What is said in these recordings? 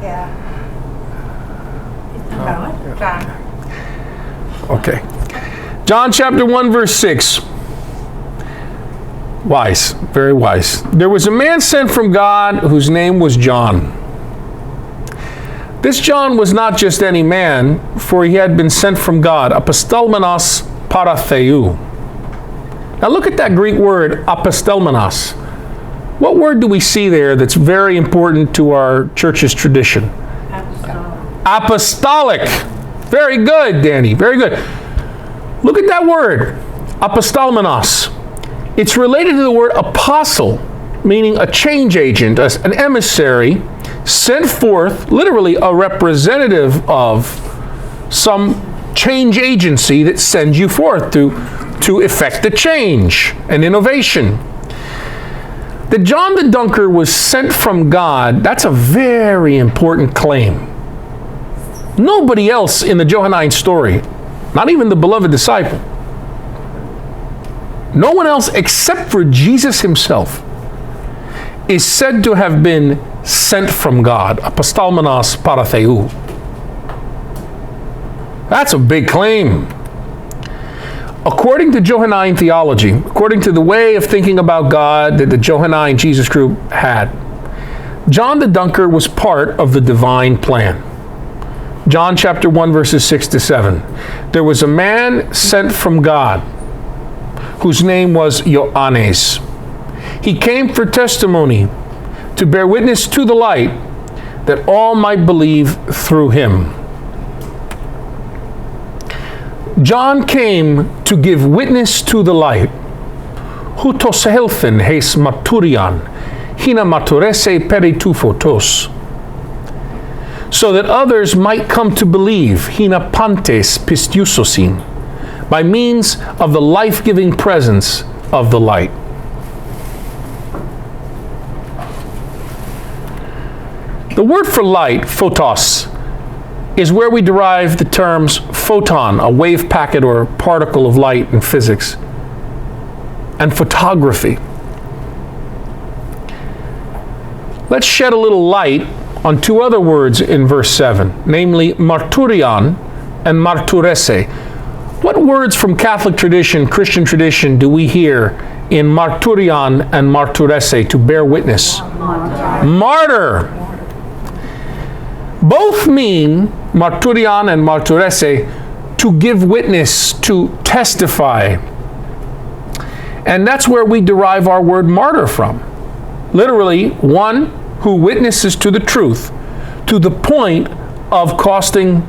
Yeah. John. Okay. John chapter 1, verse 6. Wise, very wise. There was a man sent from God whose name was John. This John was not just any man, for he had been sent from God, apostelmenos paratheou. Now look at that Greek word, apostelmenos. What word do we see there that's very important to our church's tradition? Apostolic. Very good, Danny. Very good. Look at that word, apostelmenos. It's related to the word apostle, meaning a change agent, an emissary, sent forth, literally a representative of some change agency that sends you forth to effect a change, an innovation. That John the Dunker was sent from God, that's a very important claim. Nobody else in the Johannine story, not even the beloved disciple, no one else except for Jesus himself is said to have been sent from God, apostelmenos paratheou. That's a big claim. According to Johannine theology, according to the way of thinking about God that the Johannine Jesus group had, John the Dunker was part of the divine plan. John chapter 1, verses 6 to 7. There was a man sent from God whose name was Johannine. He came for testimony, to bear witness to the light, that all might believe through him. John came to give witness to the light. Houtos helfen heis marturian, hina marturese peritou photos. So that others might come to believe, hina pantes pistiusosin, by means of the life-giving presence of the light. The word for light, photos, is where we derive the terms photon, a wave packet or particle of light in physics, and photography. Let's shed a little light on two other words in verse 7, namely marturion and marturese. What words from Catholic tradition, Christian tradition, do we hear in marturion and marturese, to bear witness? Martyr. Both mean, marturion and marturese, to give witness, to testify. And that's where we derive our word martyr from. Literally, one who witnesses to the truth to the point of costing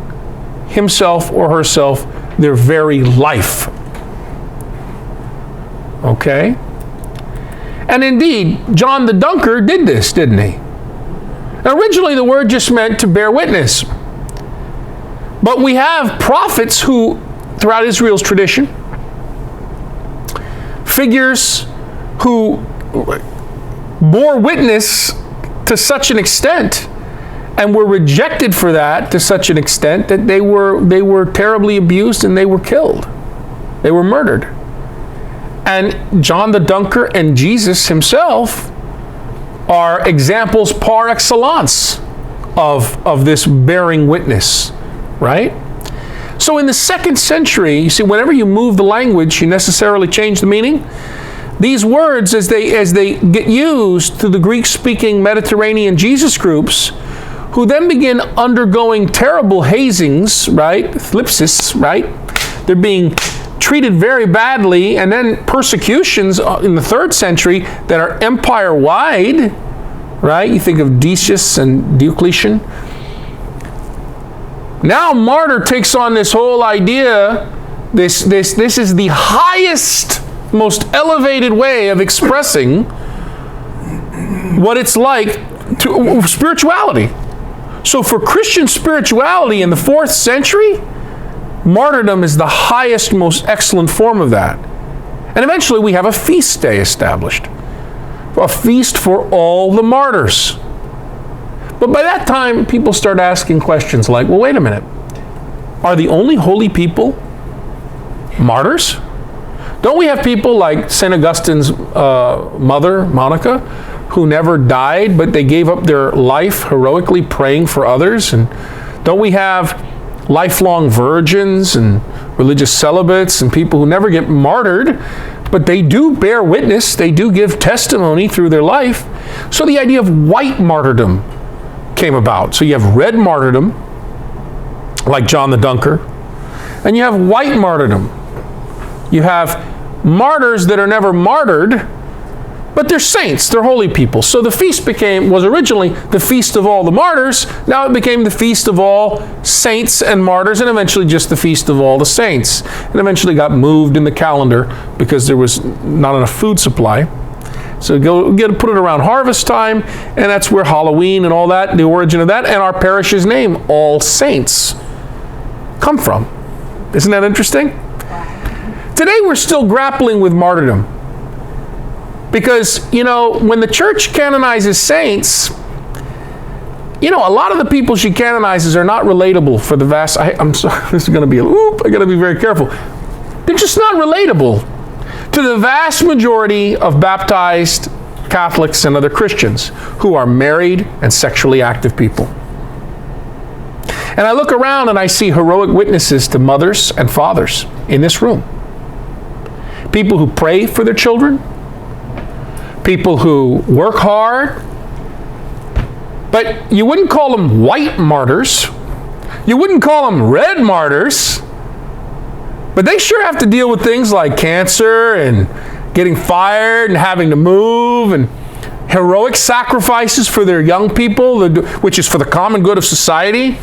himself or herself their very life. Okay? And indeed, John the Dunker did this, didn't he? Originally, the word just meant to bear witness. But we have prophets who, throughout Israel's tradition, figures who bore witness to such an extent and were rejected for that to such an extent that they were terribly abused and they were killed. They were murdered. And John the Dunker and Jesus himself are examples par excellence of this bearing witness, right? So in the 2nd century, you see, whenever you move the language, you necessarily change the meaning. These words, as they get used to the Greek-speaking Mediterranean Jesus groups, who then begin undergoing terrible hazings, right? Thlipsis, right? They're being treated very badly, and then persecutions in the 3rd century that are empire-wide, right? You think of Decius and Diocletian. Now martyr takes on this whole idea, this is the highest, most elevated way of expressing what it's like to spirituality. So for Christian spirituality in the 4th century, martyrdom is the highest, most excellent form of that. And eventually we have a feast day established. A feast for all the martyrs. But by that time, people start asking questions like, well, wait a minute. Are the only holy people martyrs? Don't we have people like St. Augustine's mother, Monica, who never died, but they gave up their life heroically praying for others? And don't we have lifelong virgins and religious celibates and people who never get martyred, but they do bear witness, they do give testimony through their life? So the idea of white martyrdom came about. So you have red martyrdom, like John the Dunker, and you have white martyrdom. You have martyrs that are never martyred, but they're saints, they're holy people. So the feast was originally the Feast of All the Martyrs. Now it became the Feast of All Saints and Martyrs, and eventually just the Feast of All the Saints. And eventually got moved in the calendar because there was not enough food supply. So get to put it around harvest time, and that's where Halloween and all that, the origin of that, and our parish's name, All Saints, come from. Isn't that interesting? Today we're still grappling with martyrdom. Because, when the church canonizes saints, a lot of the people she canonizes are not relatable for the vast... I'm sorry, this is going to be... I got to be very careful. They're just not relatable to the vast majority of baptized Catholics and other Christians who are married and sexually active people. And I look around and I see heroic witnesses to mothers and fathers in this room. People who pray for their children, people who work hard, but you wouldn't call them white martyrs. You wouldn't call them red martyrs. But they sure have to deal with things like cancer and getting fired and having to move and heroic sacrifices for their young people, which is for the common good of society.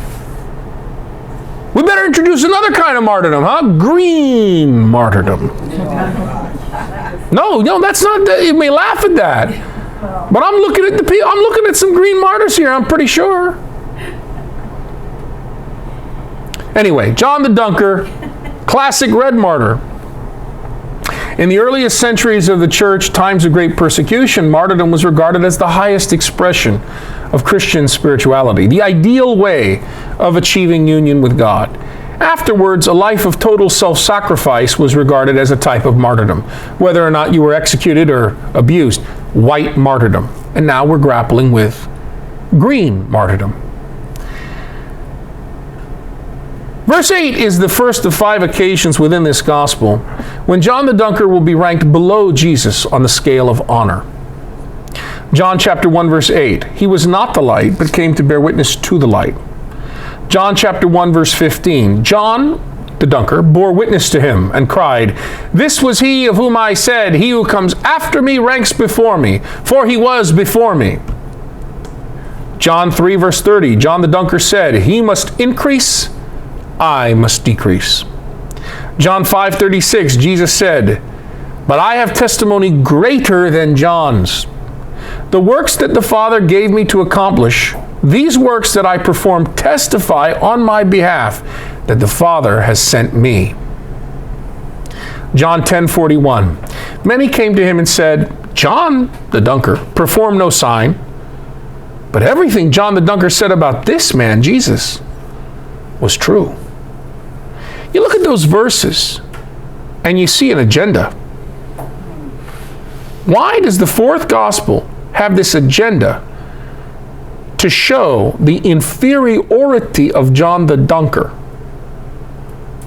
We better introduce another kind of martyrdom, huh? Green martyrdom. No, that's not. You may laugh at that, but I'm looking at I'm looking at some green martyrs here. I'm pretty sure. Anyway, John the Dunker, classic red martyr. In the earliest centuries of the church, times of great persecution, martyrdom was regarded as the highest expression of Christian spirituality, the ideal way of achieving union with God. Afterwards, a life of total self-sacrifice was regarded as a type of martyrdom, whether or not you were executed or abused. White martyrdom. And now we're grappling with green martyrdom. Verse 8 is the first of 5 occasions within this gospel when John the Dunker will be ranked below Jesus on the scale of honor. John chapter 1, verse 8, he was not the light, but came to bear witness to the light. John chapter 1, verse 15, John the Dunker bore witness to him and cried, "This was he of whom I said, he who comes after me ranks before me, for he was before me." John 3, verse 30, John the Dunker said, "He must increase, I must decrease." John 5:36, Jesus said, "But I have testimony greater than John's. The works that the Father gave me to accomplish, these works that I perform testify on my behalf that the Father has sent me." John 10:41, many came to him and said, "John the Dunker performed no sign, but everything John the Dunker said about this man, Jesus, was true." You look at those verses and you see an agenda. Why does the fourth gospel have this agenda to show the inferiority of John the Dunker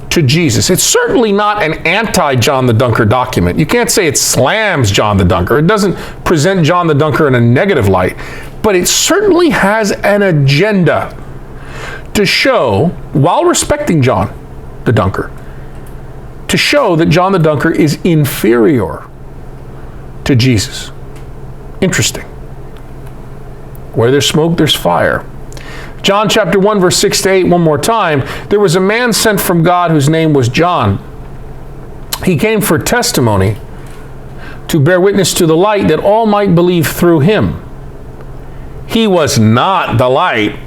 to Jesus? It's certainly not an anti-John the Dunker document. You can't say it slams John the Dunker. It doesn't present John the Dunker in a negative light. But it certainly has an agenda to show, while respecting John the Dunker, to show that John the Dunker is inferior to Jesus. Interesting. Where there's smoke, there's fire. John chapter 1, verse 6 to 8, one more time. There was a man sent from God whose name was John. He came for testimony, to bear witness to the light, that all might believe through him. He was not the light,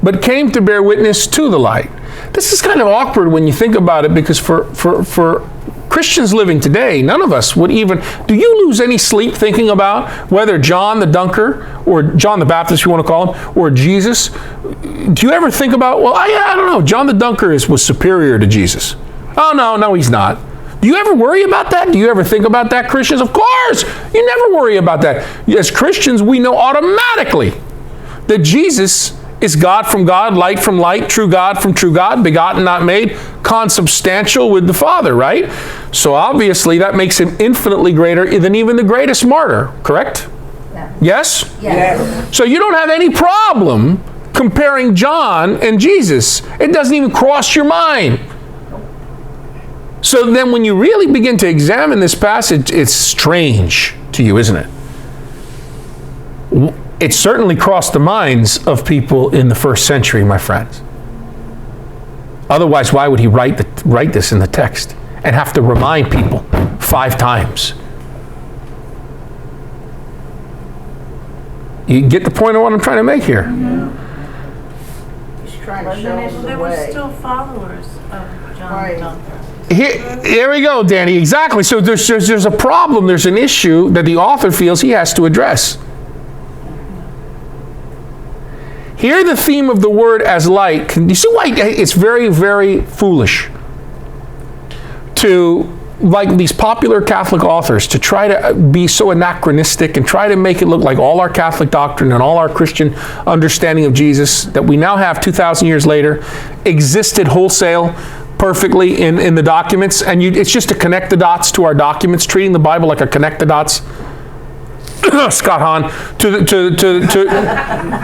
but came to bear witness to the light. This is kind of awkward when you think about it, because for Christians living today, none of us would even... Do you lose any sleep thinking about whether John the Dunker, or John the Baptist, if you want to call him, or Jesus? Do you ever think about, well, I don't know, John the Dunker was superior to Jesus. Oh, no, he's not. Do you ever worry about that? Do you ever think about that, Christians? Of course! You never worry about that. As Christians, we know automatically that Jesus is God from God, light from light, true God from true God, begotten, not made, consubstantial with the Father, right? So obviously that makes him infinitely greater than even the greatest martyr, correct? Yeah. Yes? Yes. So you don't have any problem comparing John and Jesus. It doesn't even cross your mind. So then when you really begin to examine this passage, it's strange to you, isn't it? It certainly crossed the minds of people in the first century, my friends. Otherwise, why would he write this in the text and have to remind people 5 times? You get the point of what I'm trying to make here? Mm-hmm. He's trying to show us the There way. were still followers of John the Dunker. Here we go, Danny. Exactly. So there's a problem. There's an issue that the author feels he has to address. Here, the theme of the word as light. You see why it's very, very foolish to, like these popular Catholic authors, to try to be so anachronistic and try to make it look like all our Catholic doctrine and all our Christian understanding of Jesus that we now have 2,000 years later existed wholesale perfectly in the documents, and it's just to connect the dots to our documents, treating the Bible like a connect the dots. Scott Hahn,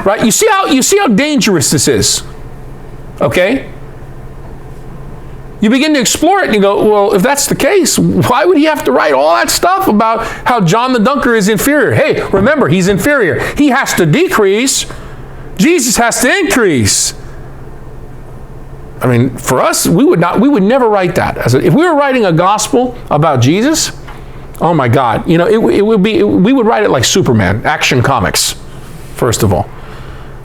right? You see how dangerous this is, okay? You begin to explore it and you go, well, if that's the case, why would he have to write all that stuff about how John the Dunker is inferior? Hey, remember, he's inferior. He has to decrease. Jesus has to increase. I mean, for us, we would never write that. If we were writing a gospel about Jesus, oh my God, we would write it like Superman, Action Comics, first of all.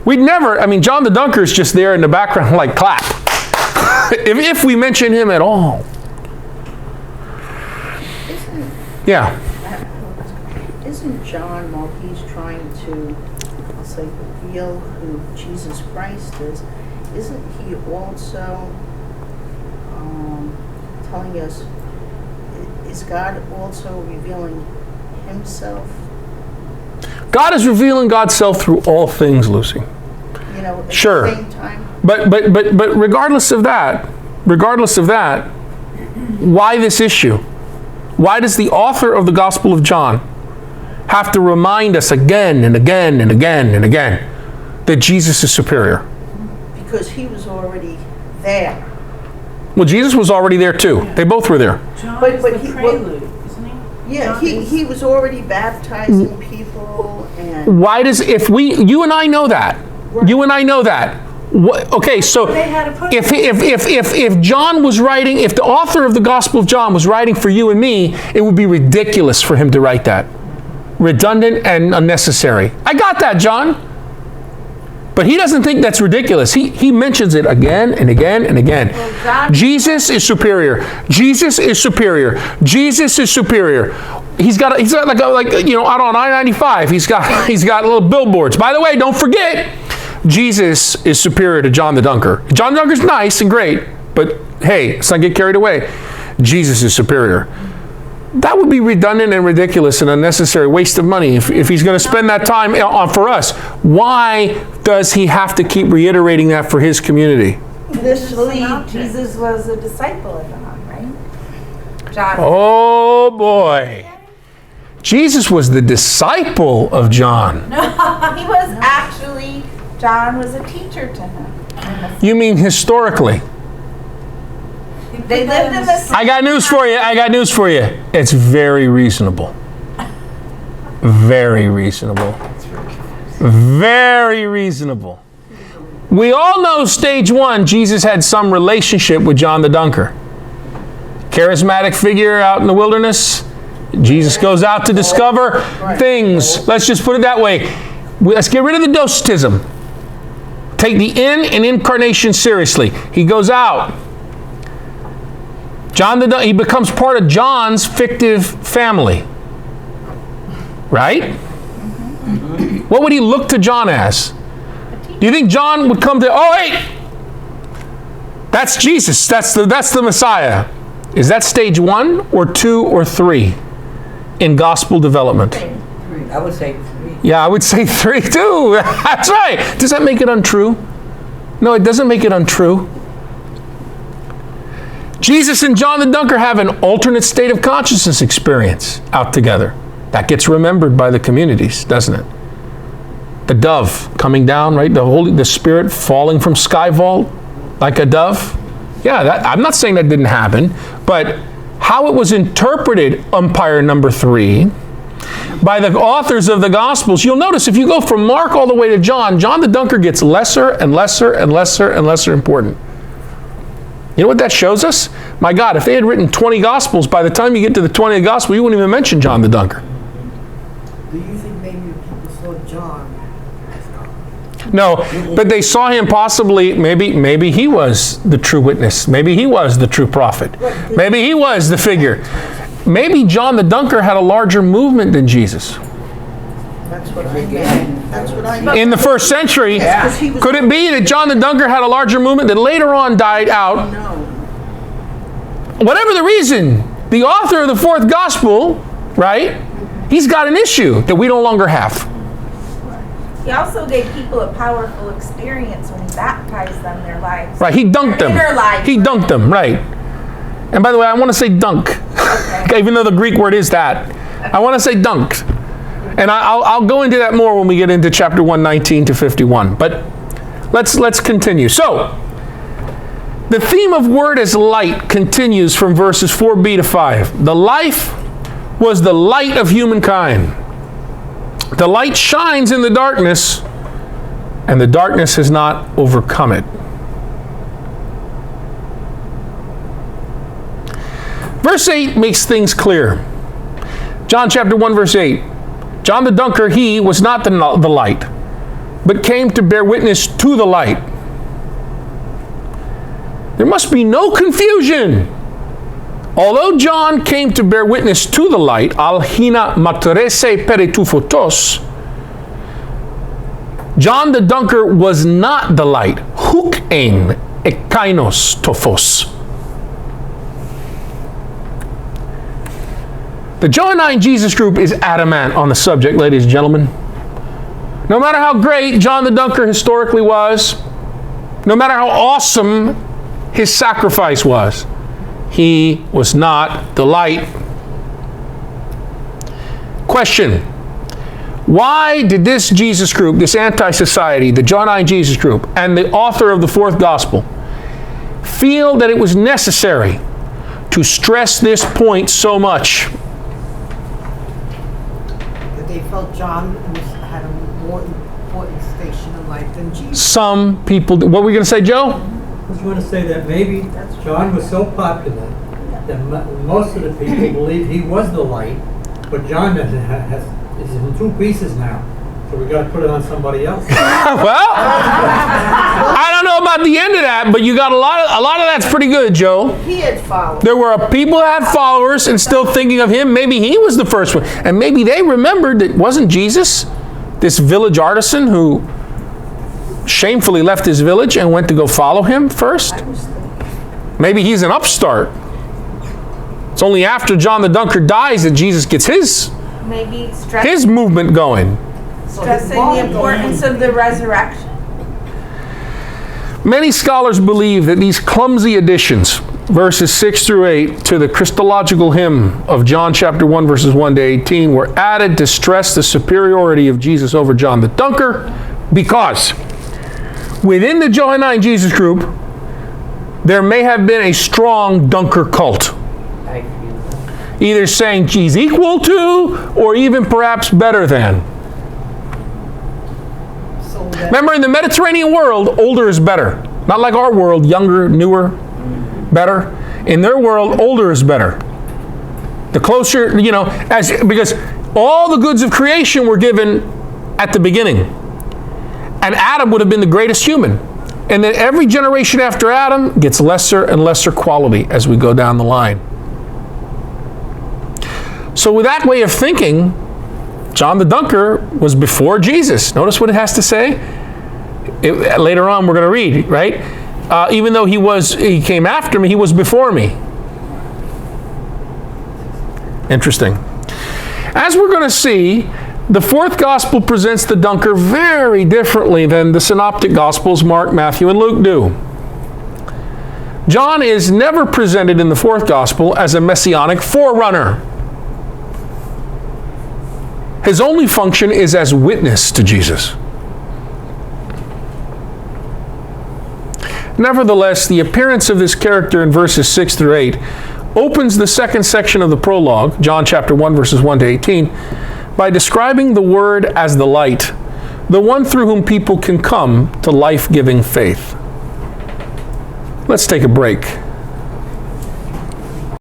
We'd never, John the Dunker is just there in the background like clap. if we mention him at all. Isn't John, while he's trying to, I'll say, reveal who Jesus Christ is, isn't he also telling us, is God also revealing himself? God is revealing God's self through all things, Lucy. At sure. the same time? But regardless of that, why this issue? Why does the author of the Gospel of John have to remind us again and again and again and again that Jesus is superior? Because he was already there. Well, Jesus was already there too. They both were there. John But is the he- prelude, isn't he? Yeah, he was already baptizing people and... Why does, you and I know that. You and I know that. Okay, so They had to put if John was writing, if the author of the Gospel of John was writing for you and me, it would be ridiculous for him to write that. Redundant and unnecessary. I got that, John. But he doesn't think that's ridiculous. He mentions it again and again and again. Well, Jesus is superior. Jesus is superior. Jesus is superior. He's got like out on I-95. He's got little billboards. By the way, don't forget, Jesus is superior to John the Dunker. John the Dunker's nice and great, but hey, let's not get carried away. Jesus is superior. That would be redundant and ridiculous and unnecessary waste of money if he's going to spend that time for us. Why does he have to keep reiterating that for his community? Jesus was a disciple of John, right? John. Oh boy. Jesus was the disciple of John. He was actually, John was a teacher to him. You mean historically? They lived in the I got news for you. It's very reasonable. Very reasonable. Very reasonable. We all know stage 1, Jesus had some relationship with John the Dunker. Charismatic figure out in the wilderness. Jesus goes out to discover things. Let's just put it that way. Let's get rid of the docetism. Take the and incarnation seriously. He goes out. He becomes part of John's fictive family. Right? Mm-hmm. What would he look to John as? Do you think John would come to, oh, hey, that's Jesus. That's the Messiah. Is that stage 1 or 2 or 3 in gospel development? 3. I would say 3. Yeah, I would say 3 too. That's right. Does that make it untrue? No, it doesn't make it untrue. Jesus and John the Dunker have an alternate state of consciousness experience out together. That gets remembered by the communities, doesn't it? The dove coming down, right? The Spirit falling from sky vault like a dove. Yeah, I'm not saying that didn't happen, but how it was interpreted, umpire number 3, by the authors of the Gospels, you'll notice if you go from Mark all the way to John, John the Dunker gets lesser and lesser and lesser and lesser important. You know what that shows us? My God, if they had written 20 Gospels, by the time you get to the 20th Gospel, you wouldn't even mention John the Dunker. Do you think maybe people saw John as God? No, but they saw him possibly, maybe he was the true witness. Maybe he was the true prophet. Maybe he was the figure. Maybe John the Dunker had a larger movement than Jesus. That's what I meant. That's what I meant. In the first century, Yes, 'cause he was- could it be that John the Dunker had a larger movement that later on died out? No. Whatever the reason, the author of the 4th Gospel, right, he's got an issue that we no longer have. He also gave people a powerful experience when he baptized them in their lives. Right, he dunked them. Inner life. He dunked them, right. And by the way, I want to say dunk, okay, even though the Greek word is that. I want to say dunked. And I'll go into that more when we get into chapter 119 to 51. But let's continue. So, the theme of word as light continues from verses 4b to 5. The life was the light of humankind. The light shines in the darkness, and the darkness has not overcome it. Verse 8 makes things clear. John chapter 1, verse 8. John the Dunker, he was not the light, but came to bear witness to the light. There must be no confusion. Although John came to bear witness to the light, al hina matrese peritou photos, John the Dunker was not the light. Huk ein ekainos tophos. The Johannine Jesus group is adamant on the subject, ladies and gentlemen. No matter how great John the Dunker historically was, no matter how awesome his sacrifice was, he was not the light. Question: why did this Jesus group, this anti-society, the Johannine Jesus group, and the author of the 4th Gospel feel that it was necessary to stress this point so much? They felt John had a more important station in life than Jesus. Some people, what were we going to say, Joe? I was going to say that maybe John was so popular that most of the people believed he was the light, but John is in 2 pieces now, so we got to put it on somebody else. Well, I don't know about the end of that, but you got a lot of that's pretty good, Joe. He had followed. There were people that had followers and still thinking of him. Maybe he was the first one, and maybe they remembered that wasn't Jesus this village artisan who shamefully left his village and went to go follow him first? Maybe he's an upstart. It's only after John the Dunker dies that Jesus gets his movement going. Stressing the importance of the resurrection. Many scholars believe that these clumsy additions, verses 6 through 8, to the Christological hymn of John chapter 1, verses 1 to 18, were added to stress the superiority of Jesus over John the Dunker, because within the Johannine Jesus group, there may have been a strong Dunker cult. Either saying he's equal to, or even perhaps better than. Remember, in the Mediterranean world, older is better. Not like our world, younger, newer, better. In their world, older is better. The closer, because all the goods of creation were given at the beginning. And Adam would have been the greatest human. And then every generation after Adam gets lesser and lesser quality as we go down the line. So with that way of thinking, John the Dunker was before Jesus. Notice what it has to say. Later on, we're going to read, right? Even though he came after me, he was before me. Interesting. As we're going to see, the fourth gospel presents the dunker very differently than the synoptic gospels, Mark, Matthew, and Luke do. John is never presented in the fourth gospel as a messianic forerunner. His only function is as witness to Jesus. Nevertheless, the appearance of this character in verses 6 through 8 opens the second section of the prologue, John chapter 1, verses 1 to 18, by describing the Word as the light, the one through whom people can come to life-giving faith. Let's take a break.